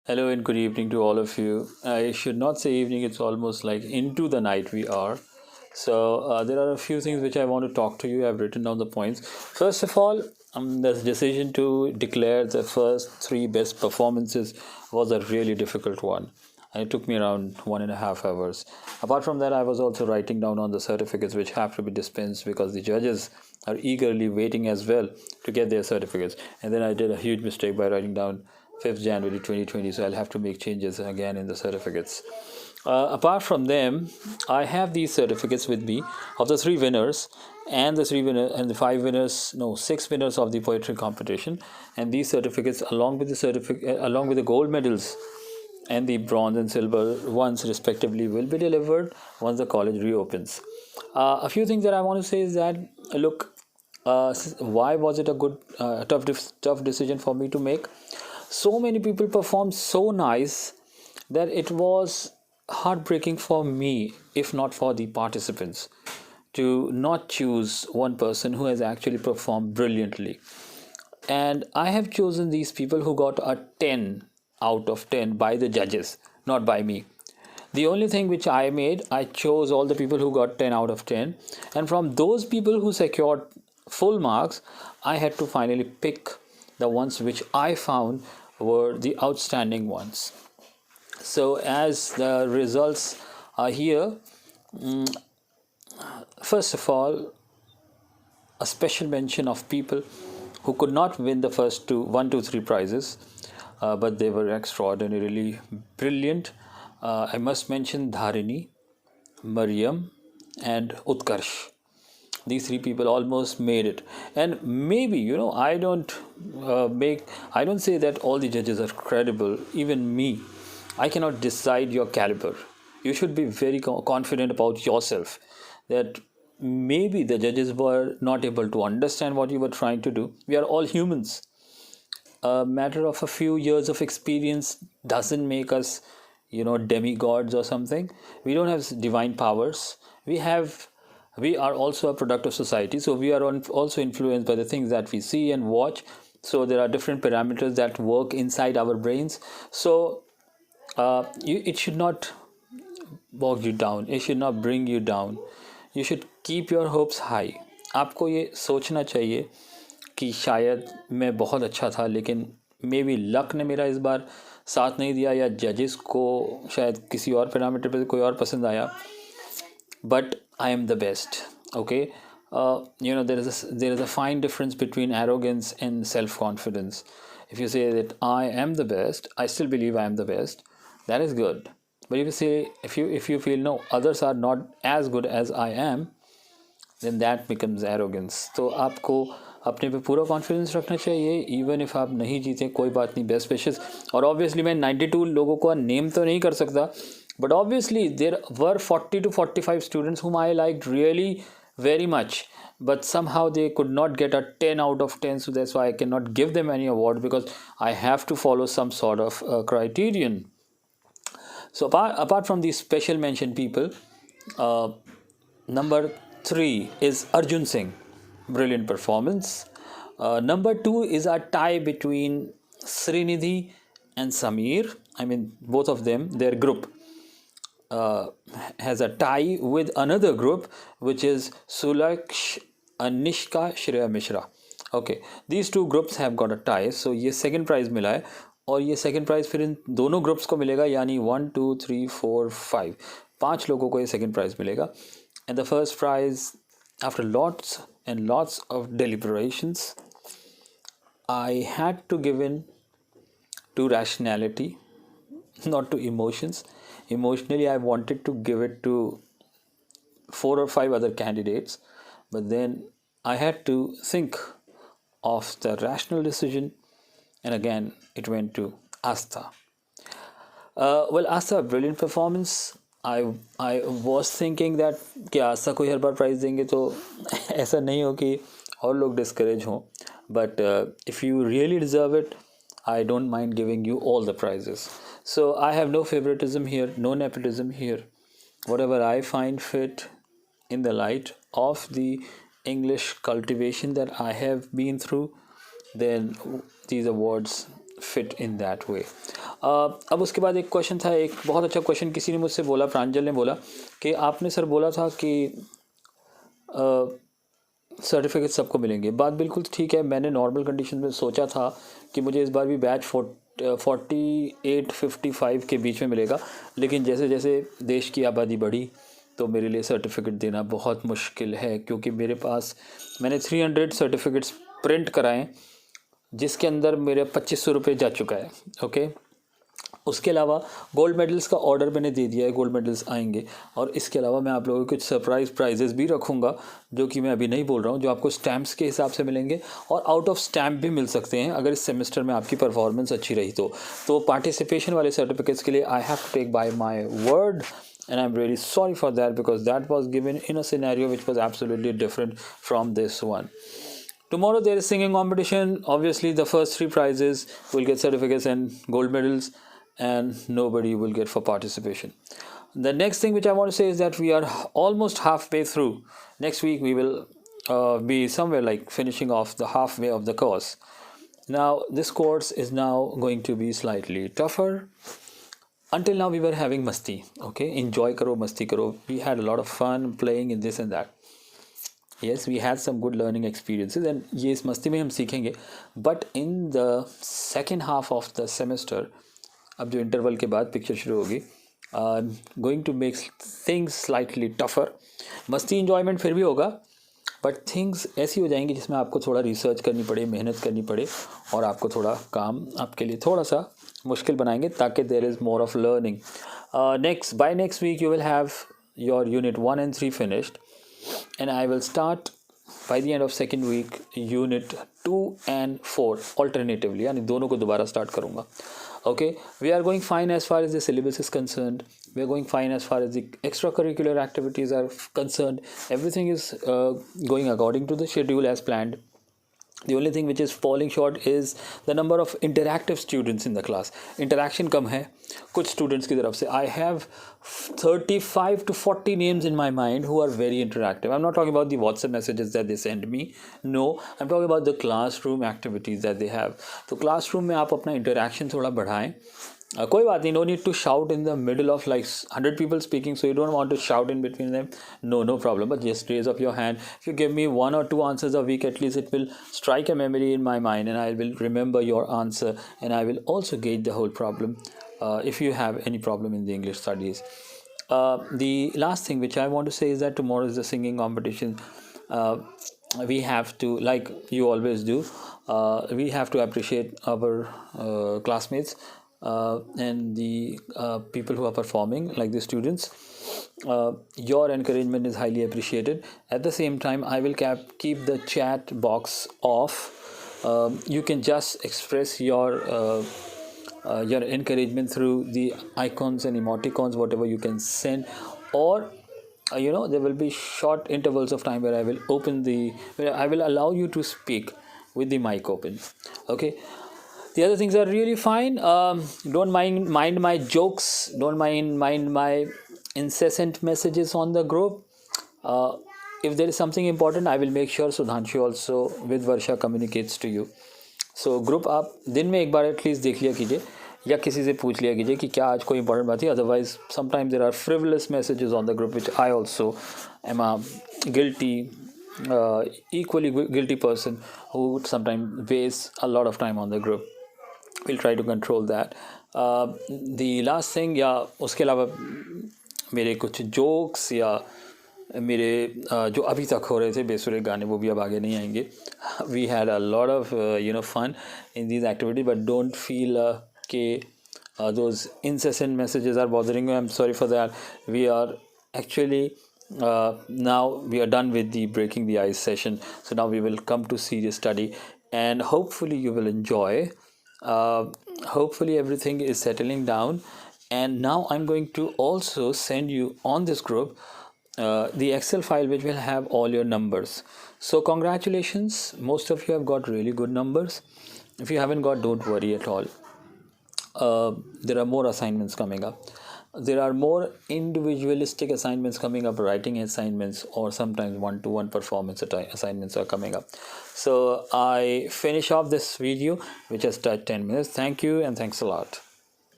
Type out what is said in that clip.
Hello and good evening to all of you. I should not say evening, it's almost like into the night we are. There are a few things which I want to talk to you. I've written down the points. First of all, the decision to declare the first three best performances was a really difficult one. And it took me around 1.5 hours. Apart from that, I was also writing down on the certificates which have to be dispensed because the judges are eagerly waiting as well to get their certificates. And then I did a huge mistake by writing down 5th January 2020, so I'll have to make changes again in the certificates. Apart from them, I have these certificates with me of the three winners and the five winners, no, six winners of the poetry competition. And these certificates, along with the gold medals and the bronze and silver ones respectively, will be delivered once the college reopens. A few things that I want to say is that look, why was it a tough decision for me to make? So many people performed so nice that it was heartbreaking for me, if not for the participants, to not choose one person who has actually performed brilliantly. And I have chosen these people who got a 10 out of 10 by the judges, not by me. The only thing which I made, I chose all the people who got 10 out of 10. And from those people who secured full marks, I had to finally pick the ones which I found were the outstanding ones. So, as the results are here, first of all, a special mention of people who could not win the first two, one, two, three prizes, but they were extraordinarily brilliant. I must mention Dharini, Mariam, and Utkarsh. These three people almost made it. And maybe, I don't say that all the judges are credible. Even me, I cannot decide your caliber. You should be very confident about yourself that maybe the judges were not able to understand what you were trying to do. We are all humans. A matter of a few years of experience doesn't make us, demigods or something. We don't have divine powers. We are also a product of society, so we are also influenced by the things that we see and watch. So there are different parameters that work inside our brains. So it should not bog you down, it should not bring you down. You should keep your hopes high. आपको ये सोचना चाहिए कि शायद मैं बहुत अच्छा था, लेकिन मे बी लक ने मेरा इस बार साथ नहीं दिया, या जजेस को शायद किसी और पैरामीटर पे कोई और पसंद आया. But I am the best. Okay. There is a fine difference between arrogance and self-confidence. If you say that I am the best, I still believe I am the best, that is good. But if you feel no, others are not as good as I am, then that becomes arrogance. तो आपको अपने पे पूरा confidence रखना चाहिए. Even if आप नहीं जीते कोई बात नहीं, बेस्ट विशेस. और ऑब्वियसली मैं 92 लोगों का नेम तो नहीं कर सकता, but obviously there were 40 to 45 students whom I liked really very much, but somehow they could not get a 10 out of 10, so that's why I cannot give them any award, because I have to follow some sort of criterion. So apart from these special mention people, uh, number 3 is Arjun Singh, brilliant performance. Number 2 is a tie between Srinidhi and Samir. I mean, both of them, their group has a tie with another group, which is Sulaksh, Anishka, Shreya Mishra. Okay, these two groups have got a tie, so ये second prize मिला है. और ये second prize फिर इन दोनों groups को मिलेगा, यानी 1 2 3 4 5 पांच लोगों को ये second prize मिलेगा. And the first prize, after lots and lots of deliberations, I had to give in to rationality, not to emotions. Emotionally, I wanted to give it to 4 or 5 other candidates, but then I had to think of the rational decision, and again it went to Astha. Well, Astha, brilliant performance. I was thinking that कि आस्था को हर बार prize देंगे तो ऐसा नहीं हो कि और लोग डिस्करेज हों, but if you really deserve it, I don't mind giving you all the prizes. So I have no favoritism here, no nepotism here. Whatever I find fit in the light of the English cultivation that I have been through, then these awards fit in that way. अब उसके बाद एक question था, एक बहुत अच्छा question किसी ने मुझसे बोला, प्रांजल ने बोला कि आपने सर बोला था कि सर्टिफिकेट सबको मिलेंगे. बात बिल्कुल ठीक है. मैंने नॉर्मल कंडीशन में सोचा था कि मुझे इस बार भी बैच 48-55 के बीच में मिलेगा, लेकिन जैसे जैसे देश की आबादी बढ़ी तो मेरे लिए सर्टिफिकेट देना बहुत मुश्किल है, क्योंकि मेरे पास मैंने 300 सर्टिफिकेट्स प्रिंट कराएं जिसके अंदर मेरे 2500 रुपये जा चुका है. ओके. उसके अलावा गोल्ड मेडल्स का ऑर्डर मैंने दे दिया है, गोल्ड मेडल्स आएंगे. और इसके अलावा मैं आप लोगों को कुछ सरप्राइज़ प्राइजेस भी रखूँगा जो कि मैं अभी नहीं बोल रहा हूँ, जो आपको स्टैम्प्स के हिसाब से मिलेंगे और आउट ऑफ स्टैम्प भी मिल सकते हैं अगर इस सेमेस्टर में आपकी परफॉर्मेंस अच्छी रही तो पार्टिसिपेशन वाले सर्टिफिकेट्स के लिए I have to take by my word, and I'm really sorry for that because that was given in a scenario which was absolutely different from this one. Tomorrow there is singing competition. Obviously the first 3 prizes will get certificates and gold medals, and nobody will get for participation. The next thing which I want to say is that we are almost halfway through. Next week we will be somewhere like finishing off the halfway of the course. Now this course is now going to be slightly tougher. Until now we were having masti, okay, enjoy karo, masti karo. We had a lot of fun playing in this and that. Yes, we had some good learning experiences and ये इस मस्ती में हम सीखेंगे. But in the second half of the semester, अब जो interval के बाद पिक्चर शुरू होगी, going to make things slightly tougher. मस्ती enjoyment फिर भी होगा, बट थिंग्स ऐसी हो जाएंगी जिसमें आपको थोड़ा रिसर्च करनी पड़े, मेहनत करनी पड़े, और आपको थोड़ा काम आपके लिए थोड़ा सा मुश्किल बनाएंगे ताकि there is more of learning. By next week you will have your unit 1 and 3 finished, and I will start by the end of second week unit 2 and 4 alternatively, यानी दोनों को दोबारा स्टार्ट करूँगा. Okay, we are going fine as far as the syllabus is concerned. We are going fine as far as the extracurricular activities are concerned. Everything is going according to the schedule as planned. The only thing which is falling short is the number of interactive students in the class. Interaction कम है कुछ students की तरफ से. I have 35 to 40 names in my mind who are very interactive. I'm not talking about the WhatsApp messages that they send me. No, I'm talking about the classroom activities that they have. तो classroom में आप अपना interaction थोड़ा बढ़ाएं. कोई बात नहीं, no need to shout in the middle of like 100 people speaking, so you don't want to shout in between them. No problem, but just raise up your hand. If you give me 1 or 2 answers a week, at least it will strike a memory in my mind and I will remember your answer, and I will also gauge the whole problem if you have any problem in the English studies. The last thing which I want to say is that tomorrow is the singing competition. We have to, like you always do, we have to appreciate our classmates and the people who are performing, like the students. Your encouragement is highly appreciated. At the same time, I will keep the chat box off. You can just express your encouragement through the icons and emoticons, whatever you can send, or there will be short intervals of time where I will allow you to speak with the mic open. Okay. The other things are really fine. Don't mind my jokes. Don't mind my incessant messages on the group. If there is something important, I will make sure Sudhanshu also with Varsha communicates to you. So group आप दिन में एक बार at least देख लिया कीजिए या किसी से पूछ लिया कीजिए कि क्या आज कोई इंपॉर्टेंट बात है. Otherwise sometimes there are frivolous messages on the group which I also am a equally guilty person who sometimes wastes a lot of time on the group. We'll try to control that. The last thing, या उसके अलावा मेरे कुछ jokes या मेरे जो अभी तक हो रहे थे बेसुरे गाने वो भी अब आगे नहीं आएंगे. We had a lot of fun in these activities, but don't feel कि those incessant messages are bothering you. I'm sorry for that. We are actually now we are done with the breaking the ice session, so now we will come to serious study, and hopefully you will enjoy. Hopefully everything is settling down, and now I'm going to also send you on this group the Excel file which will have all your numbers. So congratulations, most of you have got really good numbers. If you haven't got, don't worry at all. There are more assignments coming up. there are more individualistic assignments coming up, writing assignments, or sometimes one-to-one performance assignments are coming up. So I finish off this video which has touched 10 minutes. Thank you and thanks a lot.